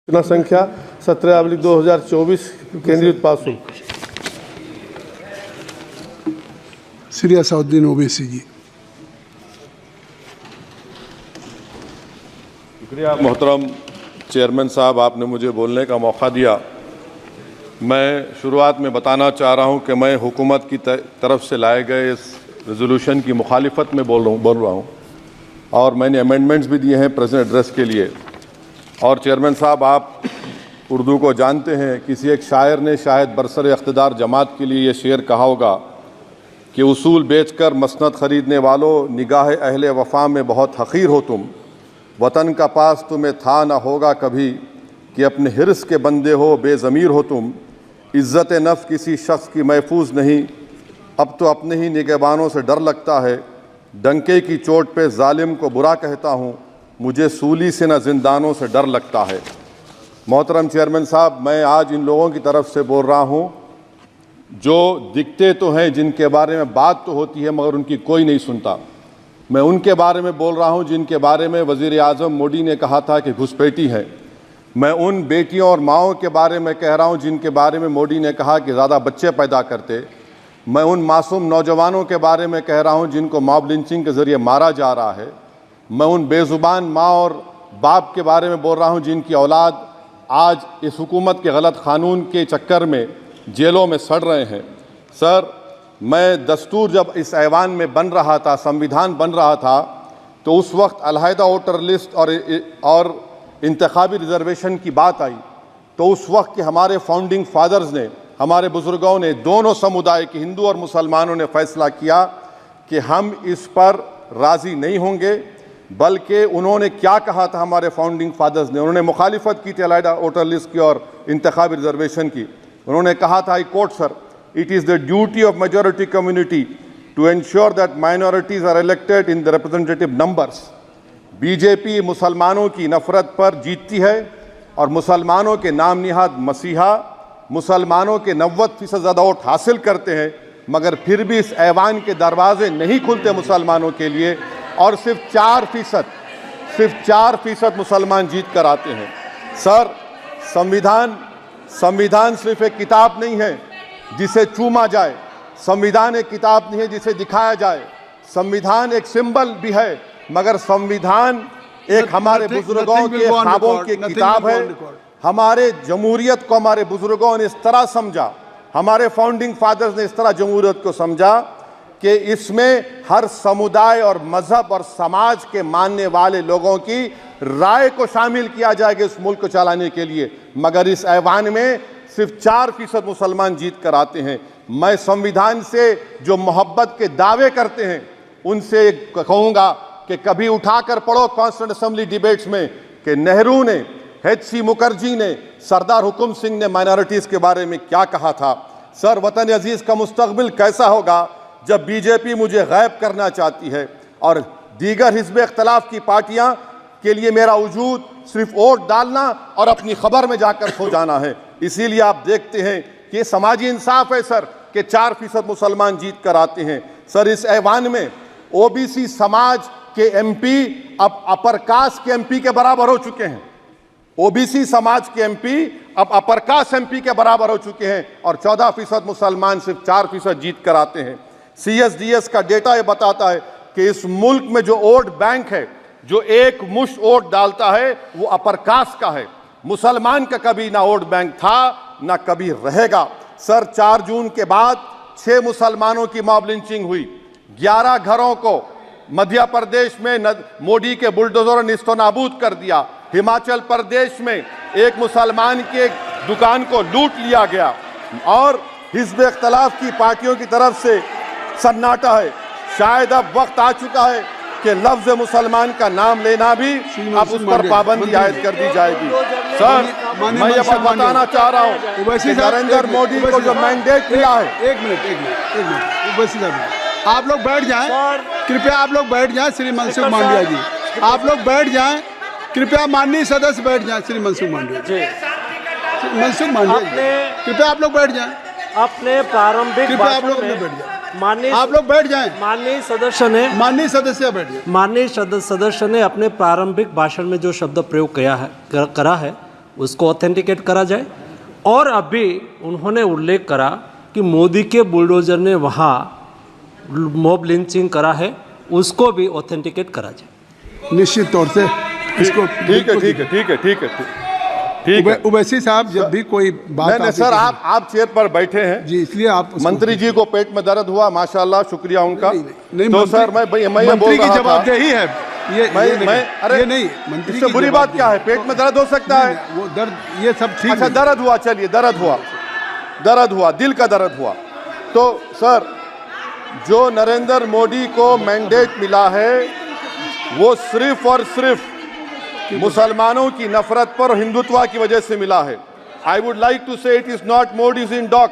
सूचना संख्या 17/2024 केंद्रीय उत्पाद शुल्क। श्री असाउद्दीन ओवैसी जी। शुक्रिया मोहतरम चेयरमैन साहब, आपने मुझे बोलने का मौका दिया। मैं शुरुआत में बताना चाह रहा हूं कि मैं हुकूमत की तरफ से लाए गए इस रेजोल्यूशन की मुखालिफत में बोल रहा हूं और मैंने अमेंडमेंट्स भी दिए हैं प्रेजेंट एड्रेस के लिए। और चेयरमैन साहब, आप उर्दू को जानते हैं। किसी एक शायर ने शायद बरसर इख्तिदार जमात के लिए ये शेर कहा होगा कि उसूल बेचकर मसनद ख़रीदने वालों, निगाह अहले वफ़ा में बहुत हक़ीर हो तुम। वतन का पास तुम्हें था न होगा कभी कि अपने हिर्स के बंदे हो, बेज़मीर हो तुम। इज़्ज़त नफ्स किसी शख्स की महफूज नहीं, अब तो अपने ही निगहबानों से डर लगता है। डंके की चोट पे जालिम को बुरा कहता हूँ, मुझे सूली से न जिंदानों से डर लगता है। मोहतरम चेयरमैन साहब, मैं आज इन लोगों की तरफ से बोल रहा हूँ जो दिखते तो हैं, जिनके बारे में बात तो होती है मगर उनकी कोई नहीं सुनता। मैं उनके बारे में बोल रहा हूँ जिनके बारे में वज़ीर आज़म मोदी ने कहा था कि घुसपैठी है। मैं उन बेटियों और माओं के बारे में कह रहा हूँ जिनके बारे में मोदी ने कहा कि ज़्यादा बच्चे पैदा करते। मैं उन मासूम नौजवानों के बारे में कह रहा हूँ जिनको मॉब लिंचिंग के ज़रिए मारा जा रहा है। मैं उन बेज़ुबान माँ और बाप के बारे में बोल रहा हूँ जिनकी औलाद आज इस हुकूमत के गलत कानून के चक्कर में जेलों में सड़ रहे हैं। सर, मैं दस्तूर जब इस ऐवान में बन रहा था, संविधान बन रहा था, तो उस वक्त अलहदा वोटर लिस्ट और इंतखाबी रिजर्वेशन की बात आई तो उस वक्त के हमारे फाउंडिंग फादर्स ने, हमारे बुजुर्गों ने, दोनों समुदाय के हिंदू और मुसलमानों ने फैसला किया कि हम इस पर राज़ी नहीं होंगे। बल्कि उन्होंने क्या कहा था हमारे फाउंडिंग फादर्स ने, उन्होंने मुखालिफत की थी अलहदा वोटर लिस्ट की और इंतखाबी रिजर्वेशन की। उन्होंने कहा था, I quote sir, it is the duty of majority community to ensure that minorities are elected in the representative numbers. BJP मुसलमानों की नफरत पर जीतती है और मुसलमानों के नाम निहाद मसीहा मुसलमानों के 90% ज़्यादा वोट हासिल करते हैं, मगर फिर भी इस ऐवान के दरवाजे नहीं खुलते मुसलमानों के लिए और सिर्फ 4% मुसलमान जीत कर आते हैं। सर, संविधान सिर्फ एक किताब नहीं है जिसे चूमा जाए, संविधान एक किताब नहीं है जिसे दिखाया जाए, संविधान एक सिंबल भी है, मगर संविधान एक हमारे बुजुर्गों के ख्वाबों की किताब है। हमारे जमहूरियत को हमारे बुजुर्गों ने इस तरह समझा, हमारे फाउंडिंग फादर्स ने इस तरह जमहूरियत को समझा कि इसमें हर समुदाय और मजहब और समाज के मानने वाले लोगों की राय को शामिल किया जाएगा इस मुल्क को चलाने के लिए। मगर इस ऐवान में सिर्फ 4% मुसलमान जीत कर आते हैं। मैं संविधान से जो मोहब्बत के दावे करते हैं उनसे कहूँगा कि कभी उठाकर पढ़ो कॉन्स्टिट्यूएंट असेंबली डिबेट्स में कि नेहरू ने, HC मुखर्जी ने, सरदार हुकुम सिंह ने माइनॉरिटीज़ के बारे में क्या कहा था। सर, वतन अजीज़ का मुस्तकबिल कैसा होगा जब बीजेपी मुझे गायब करना चाहती है और दीगर हिज़्ब इख्तिलाफ की पार्टियां के लिए मेरा वजूद सिर्फ वोट डालना और अपनी खबर में जाकर सो जाना है। इसीलिए आप देखते हैं कि समाजी इंसाफ है सर कि 4% मुसलमान जीत कर आते हैं। सर, इस ऐवान में OBC समाज के MP अब अपर कास्ट के MP के बराबर हो चुके हैं। OBC समाज के MP अब अपर कास्ट MP के बराबर हो चुके हैं और 14% मुसलमान सिर्फ 4% जीत कर आते हैं। CSDS का डेटा ये बताता है कि इस मुल्क में जो वोट बैंक है, जो एक मुश्त वोट डालता है, वो अपर कास्ट का है। मुसलमान का कभी ना वोट बैंक था ना कभी रहेगा। सर, 4 जून के बाद 6 मुसलमानों की मॉब लिंचिंग हुई। 11 घरों को मध्य प्रदेश में मोदी के बुलडोजर ने निस्तो नाबूद कर दिया। हिमाचल प्रदेश में एक मुसलमान की एक दुकान को लूट लिया गया और हिज़्ब इख्तिलाफ की पार्टियों की तरफ से सन्नाटा है। शायद अब वक्त आ चुका है कि लफ्ज़ मुसलमान का नाम लेना भी अब उस पर पाबंदी आयद कर दी जाएगी। सर, मैं ये बात बताना चाह रहा हूँ कि नरेंद्र मोदी को जो मैंडेट मिला है। एक मिनट, आप लोग बैठ जाएं, कृपया आप लोग बैठ जाएं। श्री मनसुख मांडविया जी, आप लोग बैठ जाएं, कृपया माननीय सदस्य बैठ जाएं। श्री मनसुख मांडविया जी, मनसुख मांडविया जी, कृपया आप लोग बैठ जाएं। अपने प्रारंभिक कृपया आप लोग बैठ जाएं। आप लोग बैठ जाएं। माननीय बैठ जाएं। माननीय सदस्य ने अपने प्रारंभिक भाषण में जो शब्द प्रयोग करा है उसको ऑथेंटिकेट करा जाए। और अभी उन्होंने उल्लेख करा कि मोदी के बुलडोजर ने वहाँ मॉब लिंचिंग करा है, उसको भी ऑथेंटिकेट करा जाए। निश्चित तौर से इसको ठीक है। उवैसी साहब जब भी कोई बात नहीं सर, आप चेयर पर बैठे हैं जी, इसलिए आप मंत्री जी को पेट में दर्द हुआ, माशाल्लाह, शुक्रिया उनका। नहीं, तो सर मैं ये बोल मंत्री की रहा था, जवाबदेही है अरे ये नहीं मंत्री इससे की बुरी बात क्या है? पेट में दर्द हो सकता है, वो दर्द ये सब ठीक अच्छा नहीं। दर्द हुआ, चलिए दर्द हुआ, दिल का दर्द हुआ। तो सर जो नरेंद्र मोदी को मैंडेट मिला है वो सिर्फ और सिर्फ मुसलमानों की नफरत पर और हिंदुत्व की वजह से मिला है। I would like to say it is not Modi's in dock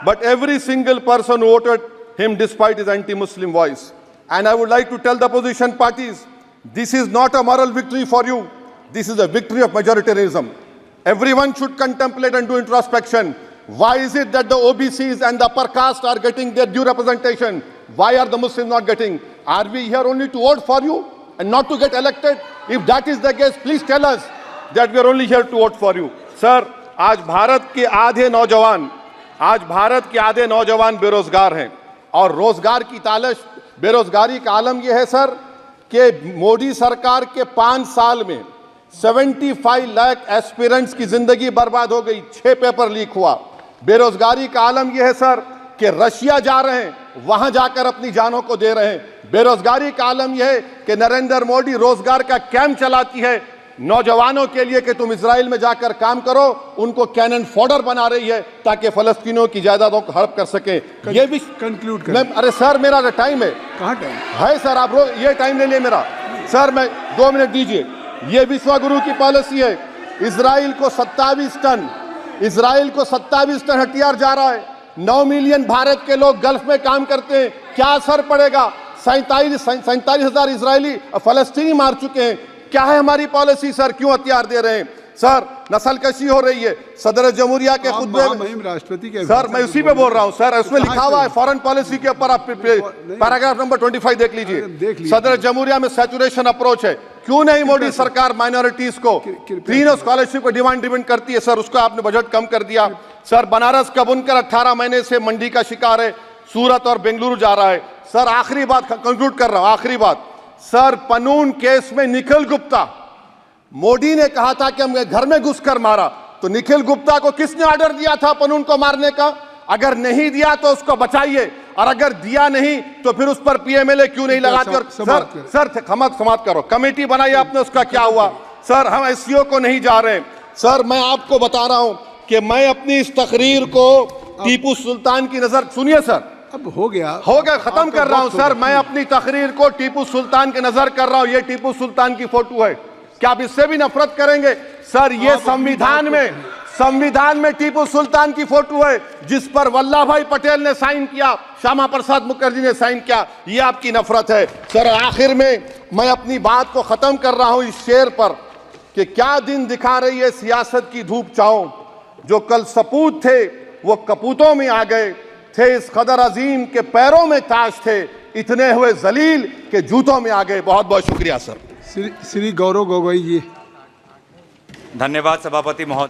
but every single person voted him despite his anti Muslim voice. And I would like to tell the opposition parties, this is not a moral victory for you, this is a victory of majoritarianism. Everyone should contemplate and do introspection. Why is it that the OBCs and the upper caste are getting their due representation? Why are the Muslims not getting? Are we here only to vote for you and not to get elected? If that is the case, please tell us that we are only here to vote for you. Sir, आज भारत के आधे नौजवान बेरोजगार हैं और रोजगार की तालाश, बेरोजगारी का आलम यह है सर कि मोदी सरकार के 5 साल में 75 लाख एस्पिरेंट्स की जिंदगी बर्बाद हो गई, 6 पेपर लीक हुआ। बेरोजगारी का आलम यह है सर कि रशिया जा रहे हैं, वहां जाकर अपनी जानों को दे रहे हैं। बेरोजगारी का आलम यह है कि नरेंद्र मोदी रोजगार का कैंप चलाती है नौजवानों के लिए कि तुम इजराइल में जाकर काम करो, उनको कैनन फॉडर बना रही है ताकि फलस्तीनियों की जायदादों को हड़प कर सके। ये भी कंक्लूड कर। अरे सर मेरा टाइम है, कहाँ टाइम है सर? आप ये टाइम ले लिए मेरा सर, मैं 2 मिनट दीजिए। ये विश्वगुरु की पॉलिसी है, इजराइल को 27 टन हथियार जा रहा है। 9 मिलियन भारत के लोग गल्फ में काम करते हैं, क्या असर पड़ेगा? 47,000 इजरायली फलस्तीनी मार चुके हैं। क्या है हमारी पॉलिसी सर? क्यों हथियार दे रहे हैं सर? नस्लकशी हो रही है। सदर जमहूरिया के खुतबे में राष्ट्रपति के सर, मैं उसी पे बोल रहा हूं सर, उसमें लिखा हुआ है फॉरेन पॉलिसी के ऊपर, आप पैराग्राफ नंबर 25 देख लीजिए। सदर जमहूरिया में सैचुरेशन अप्रोच है। क्यों नहीं मोदी सरकार माइनॉरिटीज को तीनों स्कॉलरशिप को डिमांड करती है सर, उसको आपने बजट कम कर दिया। सर बनारस का बुनकर 18 महीने से मंडी का शिकार है, सूरत और बेंगलुरु जा रहा है। सर आखिरी बात कंक्लूड कर रहा हूं, आखिरी बात सर, पनून केस में निखिल गुप्ता, मोदी ने कहा था कि हम घर में घुसकर मारा, तो निखिल गुप्ता को किसने ऑर्डर दिया था पनून को मारने का? अगर नहीं दिया तो उसको बचाइए, और अगर दिया नहीं तो फिर उस पर पीएमएलए क्यों नहीं लगाते? और सर समाप्त करो, कमेटी बनाई आपने, उसका क्या हुआ? सर हम एससीओ को नहीं जा रहे। सर मैं आपको बता रहा हूं कि मैं अपनी इस तकरीर को टीपू सुल्तान की नजर, सुनिए सर, अब हो गया खत्म कर रहा हूं सर, मैं अपनी तकरीर को टीपू सुल्तान के नजर कर रहा हूं। ये टीपू सुल्तान की फोटो है, क्या आप इससे भी नफरत करेंगे? सर ये संविधान में टीपू सुल्तान की फोटो है जिस पर वल्लभ भाई पटेल ने साइन किया, श्यामा प्रसाद मुखर्जी ने साइन किया, ये आपकी नफरत है। सर आखिर में मैं अपनी बात को खत्म कर रहा हूं इस शेर पर कि क्या दिन दिखा रही है सियासत की धूप छांव, जो कल सपूत थे वो कपूतों में आ गए, थे इस कदर अजीम के पैरों में ताज थे, इतने हुए जलील के जूतों में आ गए। बहुत बहुत शुक्रिया सर। श्री गौरव गोगोई जी। धन्यवाद सभापति महोदय।